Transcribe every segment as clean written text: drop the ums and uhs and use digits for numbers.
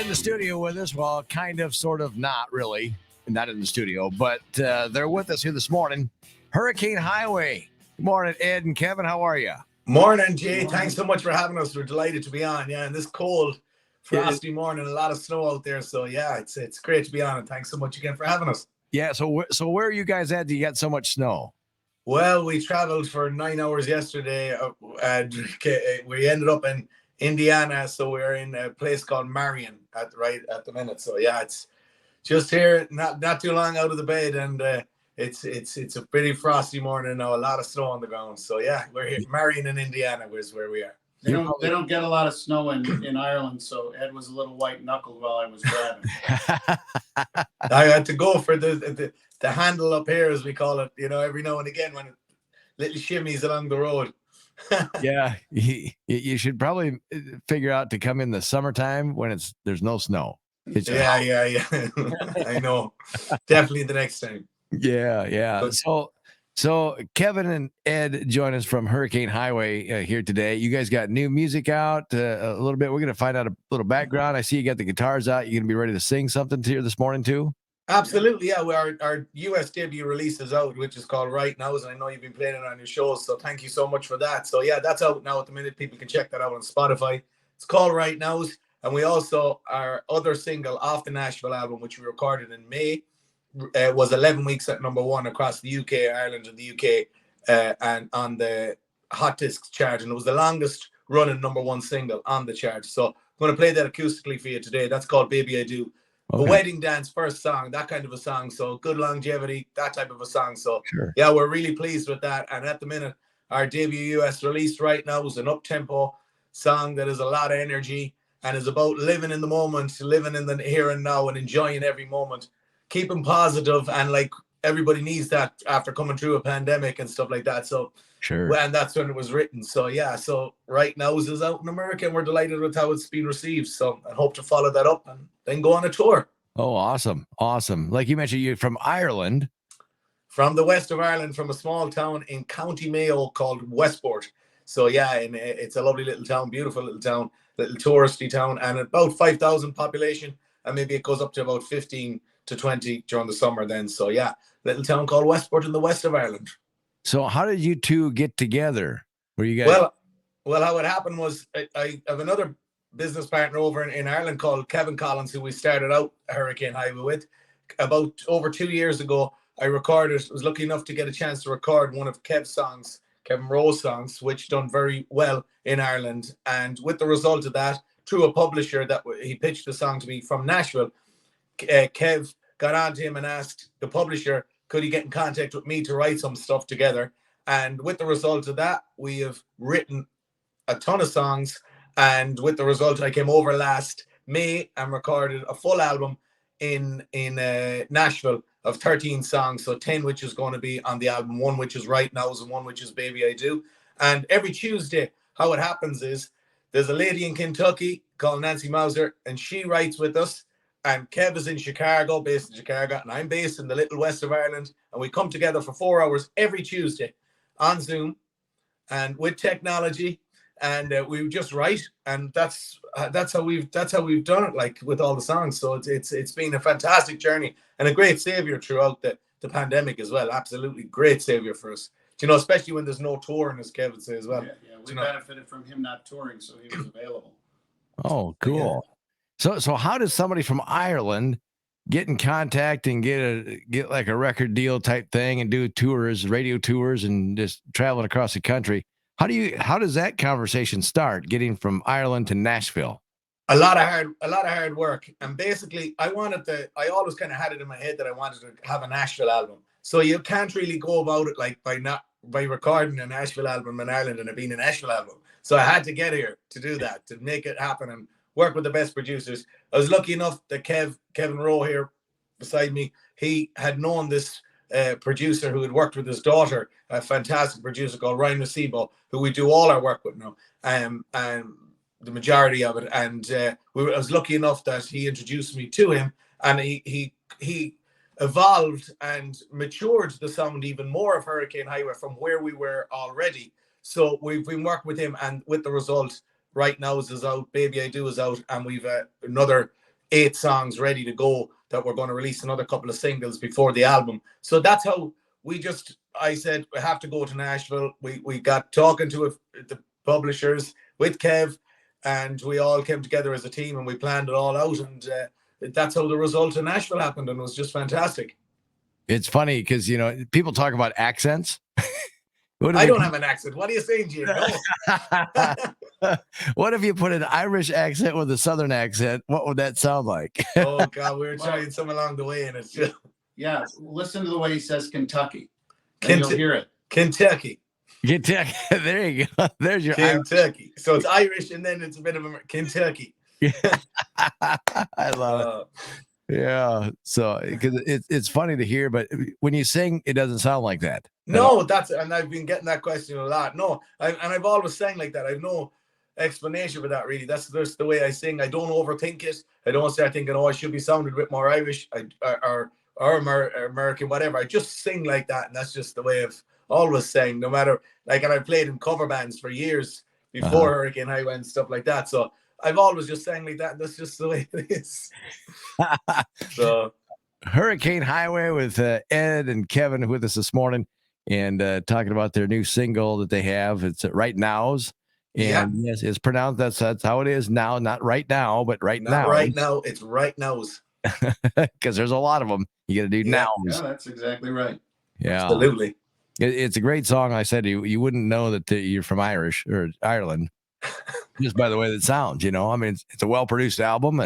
in the studio with us. Well, kind of, sort of, not really. Not in the studio, but they're with us here this morning. Hurricane Highway. Good morning, Ed and Kevin. How are you? Morning, Jay. Thanks so much for having us. We're delighted to be on. Yeah, and this cold, frosty morning, a lot of snow out there. So yeah, it's great to be on. And thanks so much again for having us. Yeah. So where are you guys at? You got so much snow? Well, we traveled for 9 hours yesterday. We ended up in Indiana, so we're in a place called Marion at the minute. So yeah, it's just here, not too long out of the bed, and it's a pretty frosty morning now. A lot of snow on the ground. So yeah, we're here. Marion in Indiana is where we are. They don't get a lot of snow in Ireland, so Ed was a little white knuckled while I was grabbing. I had to go for the handle up here, as we call it. You know, every now and again when little shimmies along the road. Yeah, you should probably figure out to come in the summertime when there's no snow. Yeah. I know. Definitely the next time. Yeah. But, so Kevin and Ed join us from Hurricane Highway here today. You guys got new music out a little bit. We're going to find out a little background. I see you got the guitars out. You going to be ready to sing something here this morning too? Absolutely, yeah. Our US debut release is out, which is called Right Now, and I know you've been playing it on your shows, so thank you so much for that. So yeah, that's out now at the minute. People can check that out on Spotify. It's called Right Now, and we also, our other single off the Nashville album, which we recorded in May, was 11 weeks at #1 across the UK, Ireland, and the UK, and on the Hot Discs chart, and it was the longest running #1 single on the chart. So I'm going to play that acoustically for you today. That's called Baby I Do. Okay. A wedding dance first song, that kind of a song. So good longevity, that type of a song. So sure. Yeah, we're really pleased with that. And at the minute, our debut US release Right Now is an up-tempo song that has a lot of energy and is about living in the moment, living in the here and now, and enjoying every moment, keeping positive, and like everybody needs that after coming through a pandemic and stuff like that. So sure. And that's when it was written. So yeah, so Right Now is out in America, and we're delighted with how it's been received. So I hope to follow that up and then go on a tour. Oh, awesome. Like you mentioned, you're from Ireland. From the west of Ireland, from a small town in County Mayo called Westport. So yeah, and it's a lovely little town, beautiful little town, little touristy town, and about 5,000 population, and maybe it goes up to about 15 to 20 during the summer then. So yeah, little town called Westport in the west of Ireland. So how did you two get together? Were you guys? Well, how it happened was I have another business partner over in Ireland called Kevin Collins, who we started out Hurricane Highway with. About over 2 years ago, I was lucky enough to get a chance to record one of Kev's songs, Kevin Rowe's songs, which done very well in Ireland. And with the result of that, through a publisher that he pitched the song to me from Nashville, Kev got on to him and asked the publisher, could he get in contact with me to write some stuff together? And with the result of that, we have written a ton of songs. And with the result, I came over last May and recorded a full album in Nashville of 13 songs. So 10 which is going to be on the album, 1 which is Right Now, and 1 which is Baby I Do. And every Tuesday, how it happens is there's a lady in Kentucky called Nancy Mauser, and she writes with us. And Kev is in Chicago, based in Chicago, and I'm based in the little west of Ireland. And we come together for 4 hours every Tuesday on Zoom and with technology. And we just write, and that's how we've done it, like with all the songs. So it's been a fantastic journey and a great savior throughout the pandemic as well. Absolutely great savior for us, you know, especially when there's no touring, as Kevin says as well. Yeah, we benefited from him not touring, so he was available. Oh, cool. Yeah. So how does somebody from Ireland get in contact and get like a record deal type thing and do tours, radio tours, and just traveling across the country? How does that conversation start, getting from Ireland to Nashville? A lot of hard work. And basically I always kind of had it in my head that I wanted to have a Nashville album. So you can't really go about it like by recording a Nashville album in Ireland and it being a Nashville album. So I had to get here to do that, to make it happen and work with the best producers. I was lucky enough that Kevin Rowe here beside me, he had known this producer who had worked with his daughter, a fantastic producer called Ryan Nacebo, who we do all our work with now, and the majority of it. And I was lucky enough that he introduced me to him, and he evolved and matured the sound even more of Hurricane Highway from where we were already. So we've been working with him, and with the result, Right Now is out, Baby I Do is out, and we've another 8 songs ready to go that we're going to release another couple of singles before the album. So that's how I said, we have to go to Nashville. We got talking to the publishers with Kev, and we all came together as a team and we planned it all out. And that's how the result in Nashville happened. And it was just fantastic. It's funny because, you know, people talk about accents. I don't have an accent. What are you saying, Gene? No. What if you put an Irish accent with a Southern accent? What would that sound like? Oh, God, we were trying some along the way, and it's just... Yeah, listen to the way he says Kentucky. And you'll hear it. Kentucky. Kentucky. There you go. There's your Kentucky. So it's Irish, and then it's a bit of Kentucky. I love it. Yeah. So because it's funny to hear, but when you sing, it doesn't sound like that. No, and I've been getting that question a lot. No, I've always sang like that. I've no explanation for that, really. That's just the way I sing. I don't overthink it. I don't start thinking, oh, I should be sounded a bit more Irish or American, whatever. I just sing like that, and that's just the way I've always sang. No matter, like, and I played in cover bands for years before Hurricane Highway and stuff like that. So I've always just sang like that. And that's just the way it is. So Hurricane Highway with Ed and Kevin with us this morning, and talking about their new single that they have. It's Right Nows. And yes, it's pronounced. That's how it is now. Not right now, but right now. Right now, it's Right Nows. Because there's a lot of them. You got to do nows. Yeah, that's exactly right. Yeah, absolutely. It's a great song. I said you wouldn't know that you're from Irish or Ireland just by the way that it sounds. You know, I mean, it's a well produced album,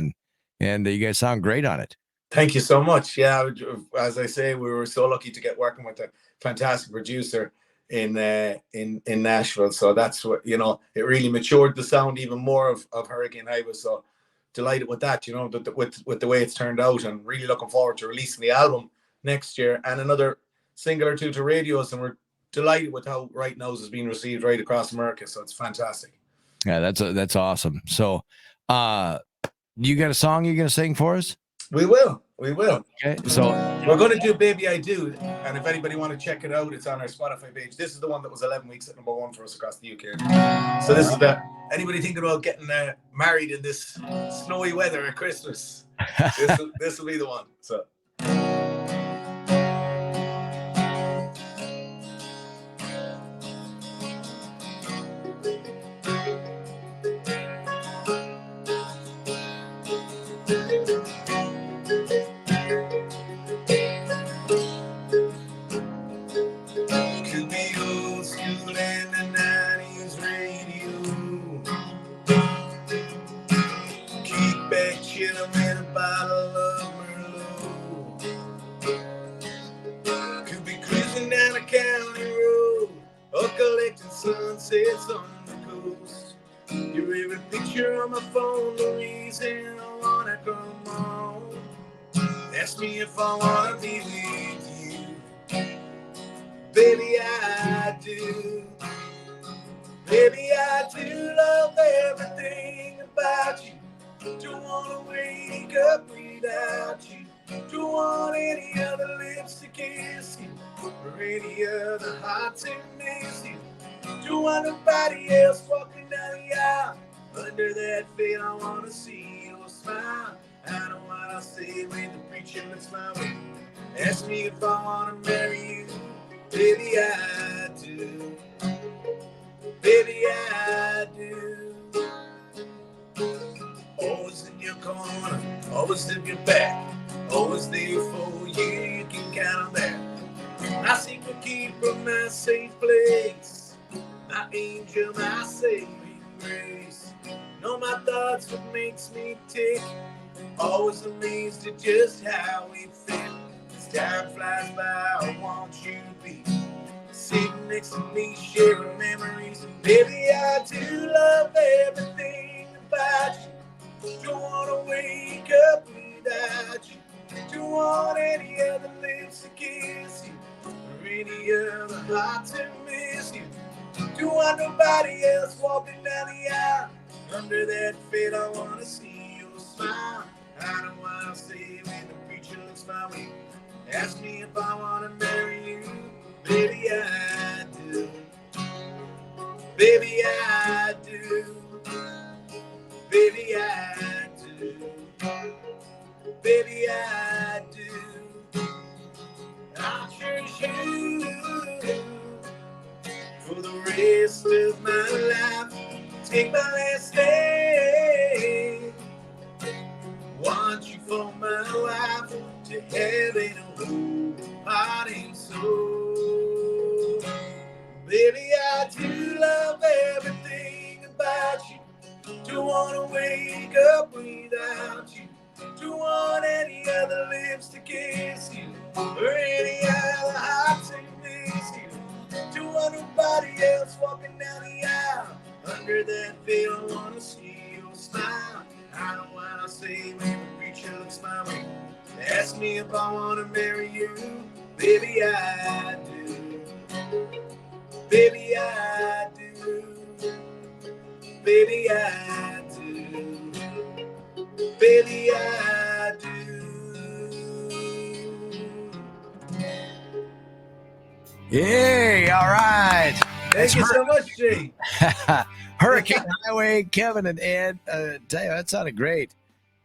and you guys sound great on it. Thank you so much. Yeah, as I say, we were so lucky to get working with a fantastic producer in Nashville. So that's what, you know, it really matured the sound even more of Hurricane Highway. So delighted with that, you know, with the way it's turned out, and really looking forward to releasing the album next year and another single or two to radios. And we're delighted with how Right Nows is being received right across America. So it's fantastic. Yeah, that's awesome. So you got a song you're going to sing for us? We will. Okay, so we're going to do Baby I Do, and if anybody want to check it out, it's on our Spotify page. This is the one that was 11 weeks at #1 for us across the UK. So this is anybody thinking about getting married in this snowy weather at Christmas, this will be the one. So sunsets on the coast. Your every picture on my phone, the reason I wanna come home. Ask me if I wanna be with you. Baby, I do. Baby, I do love everything about you. Don't wanna wake up without you. Don't want any other lips to kiss you, or any other heart to miss you. Don't want nobody else walking down the aisle. Under that veil, I wanna see your smile. I know what I'll say when the preacher looks my way. Ask me if I wanna marry you. Baby, I do. Baby, I do. Always in your corner, always in your back, always there for you. You can count on that. I seek to keep from my safe place. My angel, my saving grace. Know my thoughts, what makes me tick. Always amazed at just how we fit. As time flies by, I want you to be sitting next to me, sharing memories. Baby, I do love everything about you. Don't wanna wake up without you. Don't want any other lips to kiss you, or any other heart to miss you. Don't want nobody else walking down the aisle. Under that veil, I wanna see your smile. I know what I'll say when the preacher looks my way. Ask me if I wanna marry you. Baby, I do. Baby, I do. Baby, I do. baby, I do. I'll cherish you for the rest of my life. Take my last day. Want you for my wife, to heaven and heart and soul. Baby, I do love everything about you. Don't wanna wake up without you. Don't want any other lips to kiss you, or any other heart to miss you. Don't want nobody else walking down the aisle. Under that veil, I wanna see your smile. I don't wanna say when the preacher looks smiling. Ask me if I wanna marry you. Baby, I do. Baby, I do. Baby, I do. Baby, I do. Yay! All right. Thank you so much, Jay. Hurricane Highway, Kevin and Ed. Tell you, that sounded great.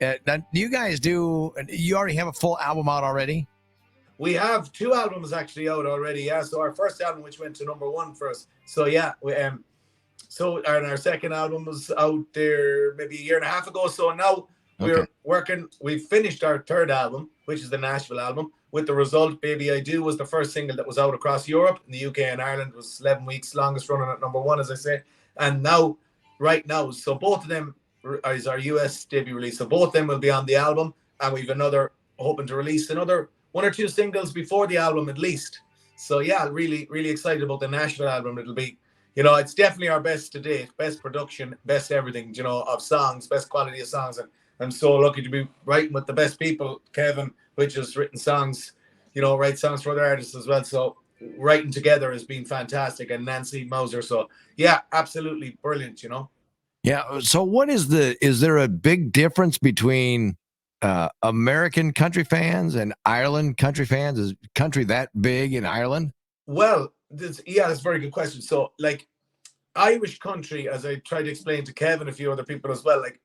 Now, do you guys you already have a full album out already? We have 2 albums actually out already. Yeah. So our first album, which went to #1 for us. So yeah, and our second album was out there maybe a year and a half ago. So now we're working. We finished our third album, which is the Nashville album. With The Result, Baby I Do was the first single that was out across Europe. In the UK and Ireland was 11 weeks, longest running at #1, as I say. And now, right now, so both of them is our US debut release. So both of them will be on the album, and we've hoping to release another 1 or 2 singles before the album at least. So yeah, really, really excited about the Nashville album. It'll be, it's definitely our best to date, best production, best everything, of songs, best quality of songs. And I'm so lucky to be writing with the best people. Kevin, which has written songs, write songs for other artists as well. So writing together has been fantastic. And Nancy Mauser. So yeah, absolutely brilliant, Yeah. So what is there a big difference between American country fans and Ireland country fans? Is country that big in Ireland? Well, that's a very good question. So like Irish country, as I tried to explain to Kevin, a few other people as well, like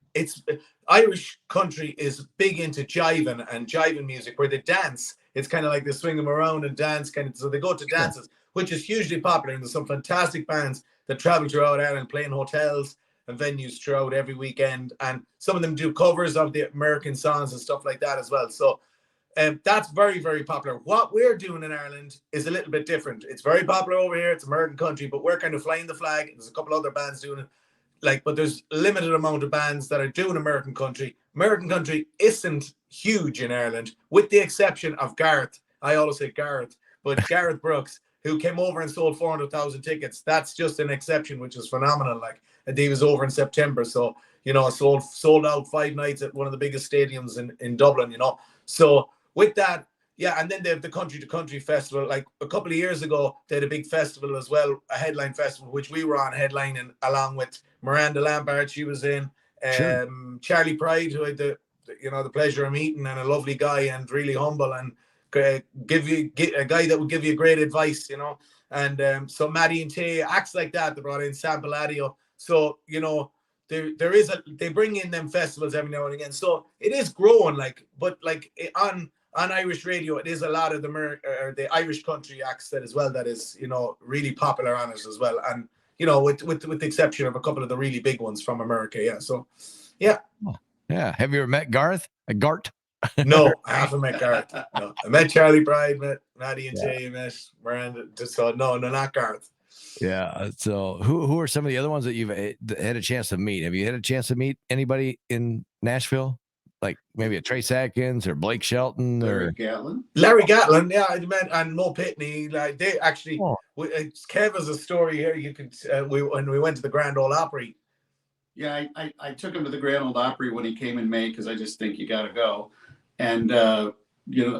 Irish country is big into jiving music where they dance. It's kind of like they swing them around and dance so they go to dances, which is hugely popular. And there's some fantastic bands that travel throughout Ireland, playing hotels and venues throughout every weekend. And some of them do covers of the American songs and stuff like that as well. So that's very, very popular. What we're doing in Ireland is a little bit different. It's very popular over here. It's American country, but we're kind of flying the flag. There's a couple other bands doing it. But there's a limited amount of bands that are doing American country. American country isn't huge in Ireland, with the exception of Garth. I always say Garth, but Garth Brooks, who came over and sold 400,000 tickets. That's just an exception, which is phenomenal. And he was over in September. So, sold out 5 nights at one of the biggest stadiums in Dublin, So with that, yeah, and then they have the Country to Country Festival. Like a couple of years ago, they had a big festival as well, a headline festival, which we were on headlining along with Miranda Lambert. She was in, Charlie Pride, who I had the pleasure of meeting, and a lovely guy and really humble and give a guy that would give you great advice, And so Maddie and Tay, acts like that. They brought in Sam Palladio. So they bring in them festivals every now and again. So it is growing, but on Irish radio, it is a lot of the Irish country acts that as well that is, really popular on it as well. And, with the exception of a couple of the really big ones from America. Yeah. So, yeah. Yeah. Have you ever met Garth? Gart? No, I haven't met Garth. No. I met Charlie Bride, met Maddie and Jay, met Miranda. So no, not Garth. Yeah. So who are some of the other ones that you've had a chance to meet? Have you had a chance to meet anybody in Nashville? Like maybe a Trace Atkins or Blake Shelton or Larry Gatlin, yeah, I met, and Mo Pitney. Like they actually, Kev has a story here. You could when we went to the Grand Ole Opry. Yeah, I took him to the Grand Ole Opry when he came in May because I just think you got to go. And the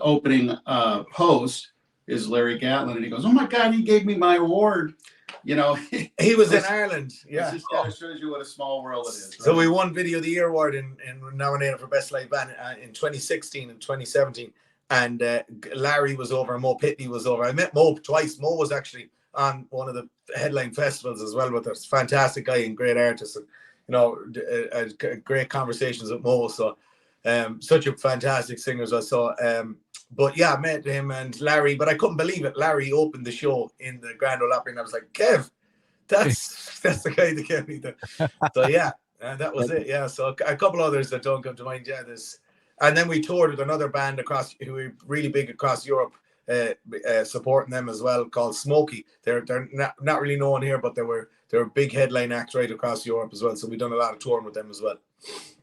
opening host is Larry Gatlin, and he goes, "Oh my God, he gave me my award." He was in Ireland. Yeah, this just kind of shows you what a small world it is. Right? So we won Video of the Year award and nominated for Best Live Band in 2016 and 2017. And Larry was over, and Mo Pitney was over. I met Mo twice. Mo was actually on one of the headline festivals as well with us. Fantastic guy and great artist, and great conversations with Mo. So Such a fantastic singer as I saw. But yeah, I met him and Larry, but I couldn't believe it. Larry opened the show in the Grand Ole Opry, and I was like, Kev, that's the guy that gave me the. So yeah, that was it. Yeah, so a couple others that don't come to mind. Yeah, and then we toured with another band who were really big across Europe, supporting them as well, called Smokey. They're not really known here, but they were big headline acts right across Europe as well. So we've done a lot of touring with them as well.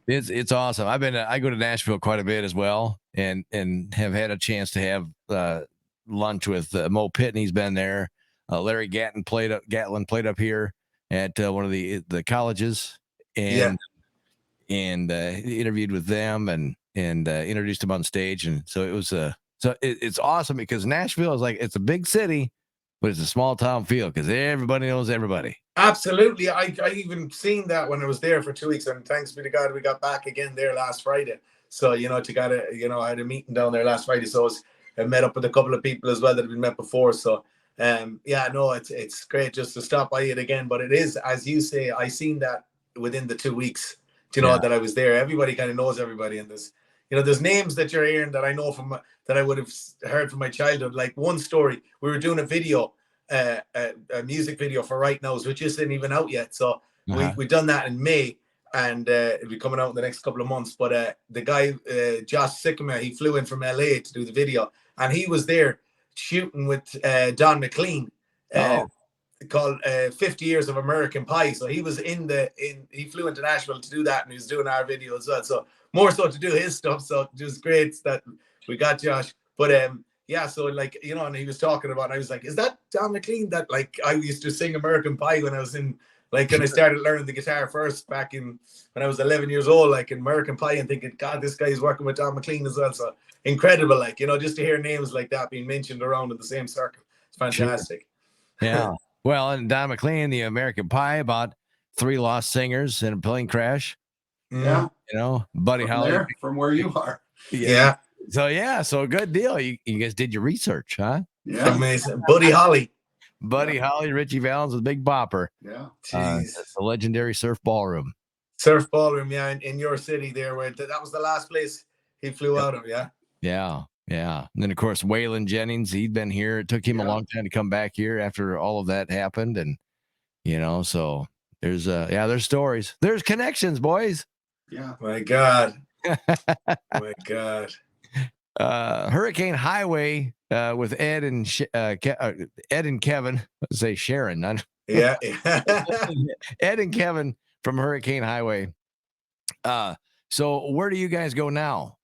It's awesome. I go to Nashville quite a bit as well, and have had a chance to have lunch with Mo Pitney's been there. Larry Gatlin played up here at one of the colleges, and interviewed with them and introduced them on stage, and so it was it's awesome because Nashville is like, it's a big city, but it's a small town feel because everybody knows everybody. Absolutely. I even seen that when I was there for 2 weeks, and thanks be to God we got back again there last Friday. So I had a meeting down there last Friday, so I met up with a couple of people as well that had been met before. So it's great just to stop by it again. But it is, as you say, I seen that within the 2 weeks. That I was there. Everybody kind of knows everybody, and there's names that you're hearing that I know from that I would have heard from my childhood. Like one story, we were doing a video. A music video for Right Nows, which isn't even out yet. So we done that in May, and it'll be coming out in the next couple of months. But the guy, Josh Sycamore, he flew in from LA to do the video, and he was there shooting with Don McLean, called 50 Years of American Pie. So he was he flew into Nashville to do that, and he was doing our video as well. So more so to do his stuff. So it was great that we got Josh. But yeah, so and he was talking about, and I was like, is that Don McLean that I used to sing American Pie when I was in, when I started learning the guitar first back when I was 11 years old, in American Pie, and thinking, God, this guy is working with Don McLean as well. So incredible, just to hear names like that being mentioned around in the same circle. It's fantastic. Sure. Yeah. Well, and Don McLean, the American Pie, about 3 lost singers in a plane crash. Yeah. Buddy Holly. From where you are. Yeah. So good deal. You guys did your research, huh? Yeah. Amazing. Buddy Holly, Richie Valens with Big Bopper. Yeah. It's the legendary Surf Ballroom. Surf Ballroom, yeah, in your city there, where that was the last place he flew out of, yeah. Yeah. And then of course Waylon Jennings, he'd been here. It took him a long time to come back here after all of that happened, and so there's stories, there's connections, boys. Yeah. My God. My God. Hurricane Highway with Ed and Kevin. Let's say Sharon. Yeah. Ed and Kevin from Hurricane Highway. So where do you guys go now?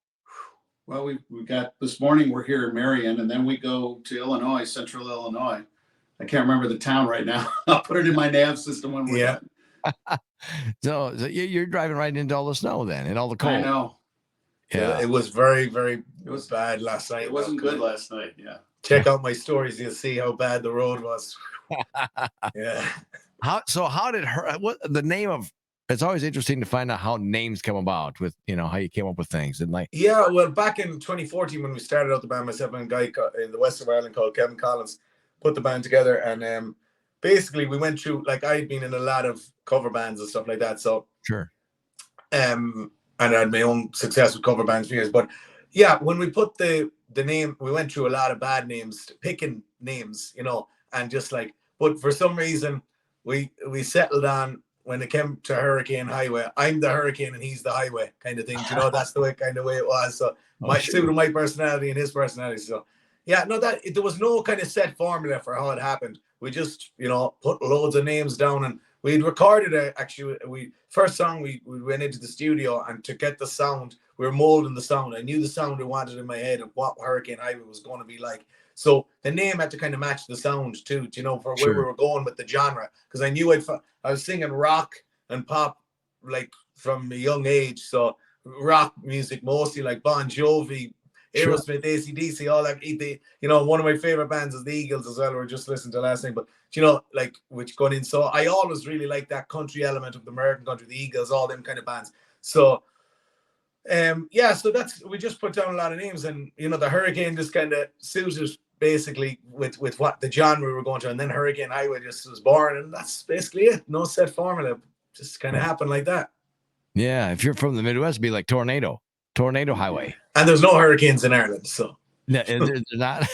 Well, we got this morning. We're here in Marion, and then we go to Illinois, Central Illinois. I can't remember the town right now. I'll put it in my nav system when we're done. So you're driving right into all the snow then, and all the cold. I know. Yeah, it was very, very. It was bad last night. It wasn't good last night. Yeah. Check out my stories. You'll see how bad the road was. Yeah. How did the name of? It's always interesting to find out how names come about with how you came up with things and Yeah, well, back in 2014 when we started out the band, myself and a guy in the west of Ireland called Kevin Collins put the band together, and basically we went through, I'd been in a lot of cover bands and stuff like that. So sure. And I had my own success with cover bands for years. But yeah, when we put the name, we went through a lot of bad names, picking names, and just but for some reason we settled on, when it came to Hurricane Highway, I'm the hurricane and he's the highway kind of thing. That's the way it was. So suited my personality and his personality. So yeah, no, there was no kind of set formula for how it happened. We just, put loads of names down, and we'd recorded first song we went into the studio, and to get the sound, we were molding the sound. I knew the sound we wanted in my head of what Hurricane Highway was going to be like. So the name had to kind of match the sound too, for where we were going with the genre. Because I knew I was singing rock and pop from a young age. So rock music mostly, like Bon Jovi, Aerosmith, AC/DC, all that. One of my favorite bands is the Eagles as well. We're just listening to last thing, but which going in. So I always really like that country element of the American country, the Eagles, all them kind of bands. So so we just put down a lot of names, and the Hurricane just kind of suited basically with what the genre we were going to, and then Hurricane Highway just was born, and that's basically it. No set formula, just kind of happened like that. Yeah, if you're from the Midwest, it'd be like Tornado. Tornado Highway. And there's no hurricanes in Ireland, so No, they're not.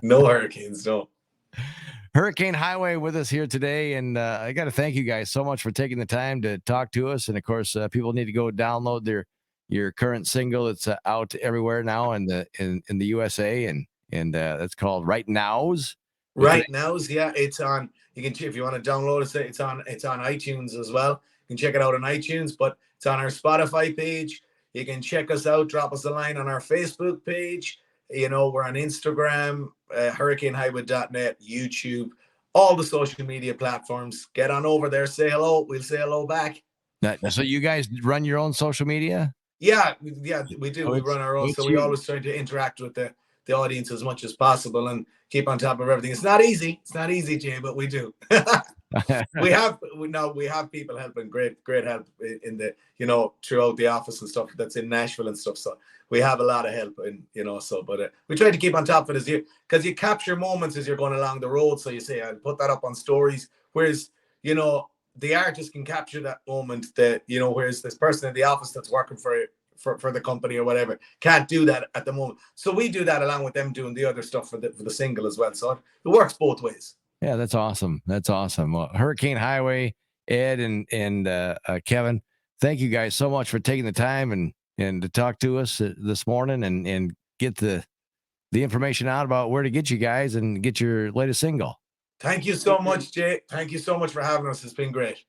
no hurricanes, no. Hurricane Highway with us here today, and I got to thank you guys so much for taking the time to talk to us. And of course, people need to go download your current single. It's out everywhere now in the USA, and that's called Right Nows. Right Nows, yeah, it's on. You can, if you want to download it, it's on iTunes as well. You can check it out on iTunes, but it's on our Spotify page. You can check us out. Drop us a line on our Facebook page. You know, we're on Instagram, hurricanehighway.net, YouTube, all the social media platforms. Get on over there, say hello. We'll say hello back. So you guys run your own social media? Yeah, we do. Oh, We run our own, so we always try to interact with the audience as much as possible and keep on top of everything. It's not easy. It's not easy, Jay, but we do. we have people helping, great help in the, you know, throughout the office and stuff that's in Nashville and stuff. So we have a lot of help, and you know, so but we try to keep on top of it because you capture moments as you're going along the road. So you say, I'll put that up on stories. Whereas, you know, the artist can capture that moment that, you know, whereas this person in the office that's working for the company or whatever can't do that at the moment. So we do that along with them doing the other stuff for the single as well. So it works both ways. Yeah, that's awesome. That's awesome. Well, Hurricane Highway, Ed and Kevin, thank you guys so much for taking the time and to talk to us this morning and get the information out about where to get you guys and get your latest single. Thank you so much, Jay. Thank you so much for having us. It's been great.